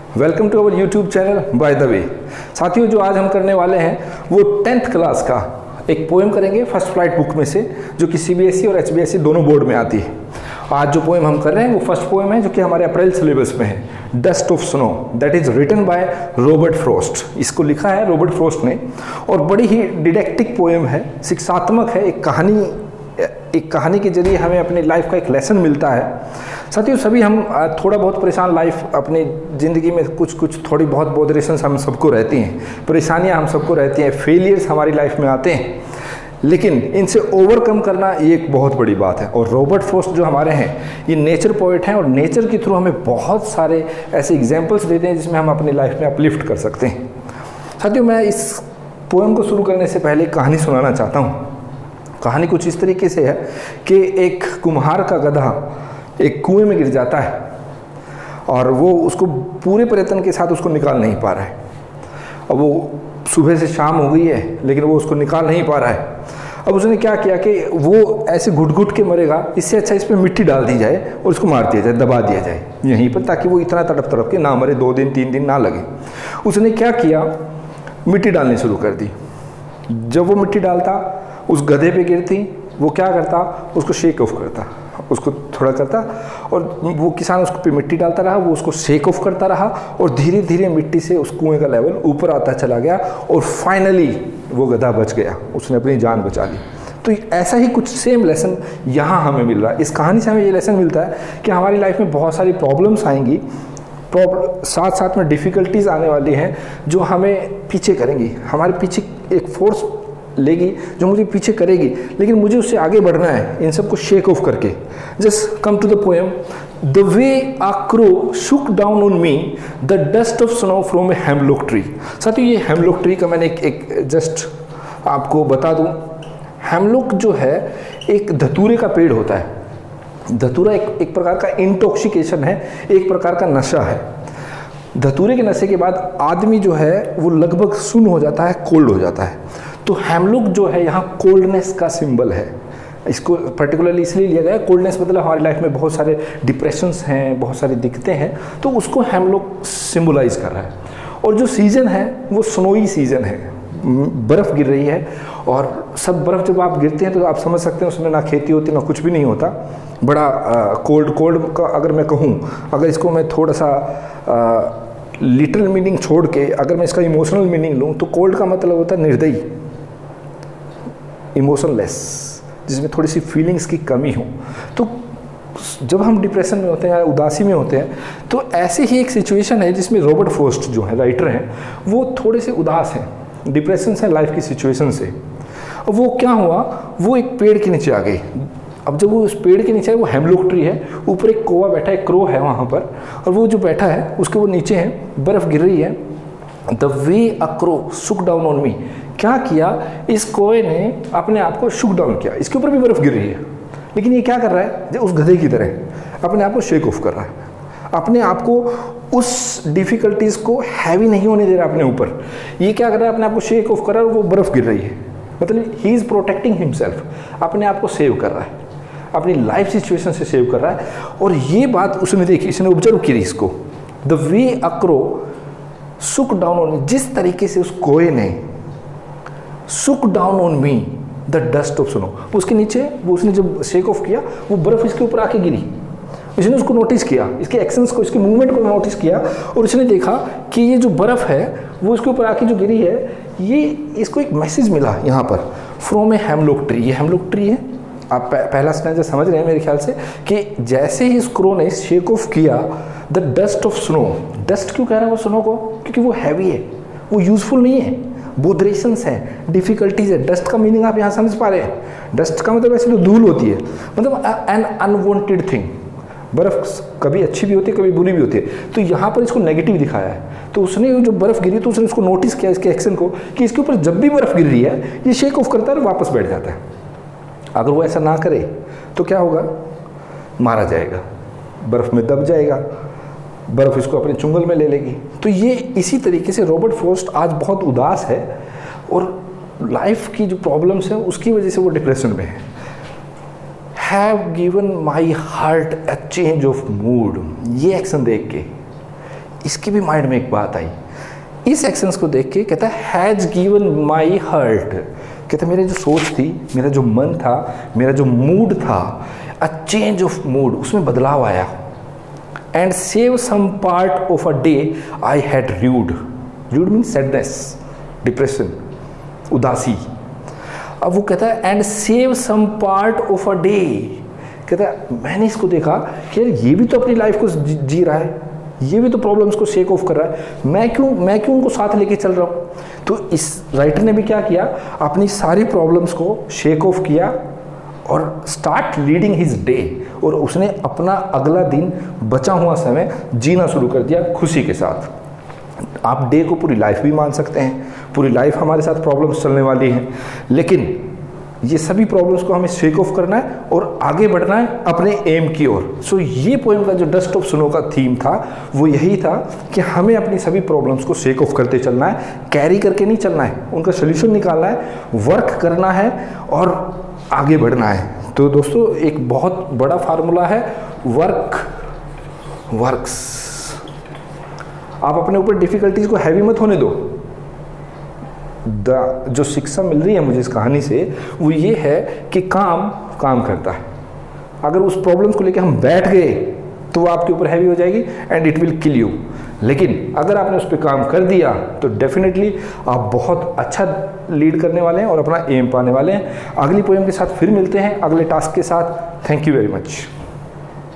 Welcome to our YouTube channel by the way. साथियों, जो आज हम करने वाले हैं वो 10th क्लास का एक पोएम करेंगे फर्स्ट फ्लाइट बुक में से, जो कि सीबीएसई और एचबीएसई दोनों बोर्ड में आती है। आज जो पोएम हम कर रहे हैं वो फर्स्ट पोएम है जो कि हमारे अप्रैल सिलेबस में है, dust of snow, that is written by Robert Frost. इसको लिखा है रॉबर्ट फ्रॉस्ट ने और बड़ी ही डिडक्टिक पोएम है, शिक्षात्मक है। एक कहानी के जरिए हमें अपनी लाइफ का एक लेसन मिलता है। साथियों, सभी हम थोड़ा बहुत परेशान लाइफ अपनी ज़िंदगी में कुछ थोड़ी बहुत बोधरेशंस हम सबको रहती हैं, परेशानियां हम सबको रहती हैं, फेलियर्स हमारी लाइफ में आते हैं, लेकिन इनसे ओवरकम करना ये एक बहुत बड़ी बात है। और रॉबर्ट फ्रॉस्ट जो हमारे हैं ये नेचर पोइट हैं और नेचर के थ्रू हमें बहुत सारे ऐसे एग्जाम्पल्स देते हैं जिसमें हम अपनी लाइफ में अपलिफ्ट कर सकते हैं। साथियों, मैं इस पोएम को शुरू करने से पहले कहानी सुनाना चाहता हूँ। कहानी कुछ इस तरीके से है कि एक कुम्हार का गधा एक कुएं में गिर जाता है और वो उसको पूरे प्रयत्न के साथ उसको निकाल नहीं पा रहा है। अब वो सुबह से शाम हो गई है लेकिन वो उसको निकाल नहीं पा रहा है। अब उसने क्या किया कि वो ऐसे घुट घुट के मरेगा, इससे अच्छा इस पर मिट्टी डाल दी जाए और उसको मार दिया जाए, दबा दिया जाए यहीं पर, ताकि वो इतना तड़प तड़प के ना मरे, 2 दिन 3 दिन ना लगे। उसने क्या किया, मिट्टी डालनी शुरू कर दी। जब वो मिट्टी डालता उस गधे पे गिरती, वो क्या करता, उसको शेक ऑफ करता, उसको थोड़ा करता और वो किसान उसको पे मिट्टी डालता रहा, वो उसको शेक ऑफ करता रहा और धीरे धीरे मिट्टी से उस कुएं का लेवल ऊपर आता चला गया और फाइनली वो गधा बच गया, उसने अपनी जान बचा ली। तो ऐसा ही कुछ सेम लेसन यहाँ हमें मिल रहा है। इस कहानी से हमें ये लेसन मिलता है कि हमारी लाइफ में बहुत सारी प्रॉब्लम्स आएंगी, साथ साथ में डिफ़िकल्टीज आने वाली हैं जो हमें पीछे करेंगी, हमारे पीछे एक फोर्स लेगी जो मुझे पीछे करेगी, लेकिन मुझे उससे आगे बढ़ना है इन सबको शेक ऑफ करके। Just come to the poem. The way a crow shook down on me the dust of snow from a hemlock tree. साथियों, ये हेमलॉक ट्री का मैंने एक जस्ट आपको बता दूं, हेमलॉक जो है एक धतूरे का पेड़ होता है। धतूरा एक प्रकार का इंटॉक्सिकेशन है, एक प्रकार का नशा है। धतूरे के नशे के बाद आदमी जो है वो लगभग सुन्न हो जाता है, कोल्ड हो जाता है। तो हेमलॉक जो है यहाँ कोल्डनेस का सिंबल है। इसको पर्टिकुलरली इसलिए लिया गया, कोल्डनेस मतलब हमारी लाइफ में बहुत सारे डिप्रेशंस हैं, बहुत सारी दिक्कतें हैं, तो उसको हेमलॉक सिंबलाइज कर रहा है। और जो सीज़न है वो स्नोई सीज़न है, बर्फ़ गिर रही है और सब बर्फ़ जब आप गिरते हैं तो आप समझ सकते हैं उसमें ना खेती होती ना कुछ भी नहीं होता, बड़ा कोल्ड का अगर मैं कहूँ, अगर इसको मैं थोड़ा सा लिटिल मीनिंग छोड़ के अगर मैं इसका इमोशनल मीनिंग लूँ तो कोल्ड का मतलब होता है निर्दयी, इमोशनलेस, जिसमें थोड़ी सी फीलिंग्स की कमी हो। तो जब हम डिप्रेशन में होते हैं या उदासी में होते हैं तो ऐसे ही एक सिचुएशन है जिसमें रॉबर्ट फ्रॉस्ट जो है राइटर हैं वो थोड़े से उदास हैं, डिप्रेशन से, लाइफ की सिचुएशन से। वो क्या हुआ, वो एक पेड़ के नीचे आ गई। अब जब वो उस पेड़ के नीचे है, वो हेमलॉक ट्री है, ऊपर एक कौवा बैठा है, क्रो है वहाँ पर, और वो जो बैठा है उसके वो नीचे है, बर्फ़ गिर रही है। The way a crow shook down on मी, क्या किया, इस कोए ने अपने आप को शुक डाउन किया, इसके ऊपर भी बर्फ़ गिर रही है, लेकिन ये क्या कर रहा है, जो उस गधे की तरह अपने आप को शेक ऑफ कर रहा है, अपने आप को उस डिफ़िकल्टीज़ को हैवी नहीं होने दे रहा अपने ऊपर। ये क्या कर रहा है, अपने आप को शेक ऑफ कर रहा है और वो बर्फ़ गिर रही है, मतलब ही इज़ प्रोटेक्टिंग हिमसेल्फ, अपने आप को सेव कर रहा है, अपनी लाइफ सिचुएशन से सेव कर रहा है। और ये बात उसने देखी, इसने ऑब्जर्व की इसको। The way a crow shook down on मी, जिस तरीके से उस कोए ने शुक down on me the dust of snow, उसके नीचे वो उसने जब शेक ऑफ किया वो बर्फ़ इसके ऊपर आके गिरी। उसने उसको नोटिस किया, इसके एक्शंस को, इसके मूवमेंट को नोटिस किया और उसने देखा कि ये जो बर्फ़ है वो इसके ऊपर आके जो गिरी है, ये इसको एक मैसेज मिला यहाँ पर, फ्रॉम ए हेमलॉक ट्री। ये हेमलॉक ट्री है, आप पहला स्टैंजा समझ रहे हैं मेरे ख्याल से, कि जैसे ही इस क्रो ने शेक ऑफ किया the dust of snow, dust क्यों कह रहा है वो स्नो को, क्योंकि वो हैवी है, वो यूजफुल नहीं है, बोधरेशंस हैं, डिफ़िकल्टीज है। डस्ट का मीनिंग आप यहाँ समझ पा रहे हैं, डस्ट का मतलब ऐसे तो धूल होती है, मतलब एन अनवांटेड थिंग। बर्फ़ कभी अच्छी भी होती है, कभी बुरी भी होती है, तो यहाँ पर इसको नेगेटिव दिखाया है। तो उसने जो बर्फ़ गिरी तो उसने उसको नोटिस किया, इसके एक्शन को, कि इसके ऊपर जब भी बर्फ़ गिर रही है ये शेक ऑफ करता है और वापस बैठ जाता है। अगर वो ऐसा ना करे तो क्या होगा, मारा जाएगा, बर्फ़ में दब जाएगा, बर्फ़ इसको अपने चुंगल में ले लेगी। तो ये इसी तरीके से रॉबर्ट फ्रॉस्ट आज बहुत उदास है और लाइफ की जो प्रॉब्लम्स हैं उसकी वजह से वो डिप्रेशन में है। Have given my heart a change of mood, ये एक्शन देख के इसके भी माइंड में एक बात आई। इस एक्शंस को देख के कहता है हैज़ गिवन माई हर्ट, कहता है मेरी जो सोच थी, मेरा जो मन था, मेरा जो मूड था, अ चेंज ऑफ मूड, उसमें बदलाव आया। And save some part of a day I had rued mean sadness, depression, उदासी। अब वो कहता है and save some part of a day, कहता है मैंने इसको देखा कि यार ये भी तो अपनी लाइफ को जी रहा है, ये भी तो प्रॉब्लम्स को शेक ऑफ कर रहा है, मैं क्यों उनको साथ लेके चल रहा हूँ। तो इस राइटर ने भी क्या किया, अपनी सारी प्रॉब्लम्स को शेक ऑफ किया और स्टार्ट लीडिंग हिज डे, और उसने अपना अगला दिन, बचा हुआ समय जीना शुरू कर दिया खुशी के साथ। आप डे को पूरी लाइफ भी मान सकते हैं, पूरी लाइफ हमारे साथ प्रॉब्लम्स चलने वाली हैं, लेकिन ये सभी प्रॉब्लम्स को हमें शेक ऑफ करना है और आगे बढ़ना है अपने एम की ओर। सो ये पोएम का जो डस्ट ऑफ स्नो का थीम था वो यही था कि हमें अपनी सभी प्रॉब्लम्स को शेक ऑफ करते चलना है, कैरी करके नहीं चलना है, उनका सोल्यूशन निकालना है, वर्क करना है और आगे बढ़ना है। तो दोस्तों एक बहुत बड़ा फार्मूला है वर्क्स। आप अपने ऊपर डिफिकल्टीज को हैवी मत होने दो। जो शिक्षा मिल रही है मुझे इस कहानी से वो ये है कि काम करता है। अगर उस प्रॉब्लम्स को लेकर हम बैठ गए तो वो आपके ऊपर हैवी हो जाएगी and it will kill you. लेकिन अगर आपने उस पर काम कर दिया तो डेफिनेटली आप बहुत अच्छा लीड करने वाले हैं और अपना एम पाने वाले हैं। अगली पोएम के साथ फिर मिलते हैं अगले टास्क के साथ। Thank you very much.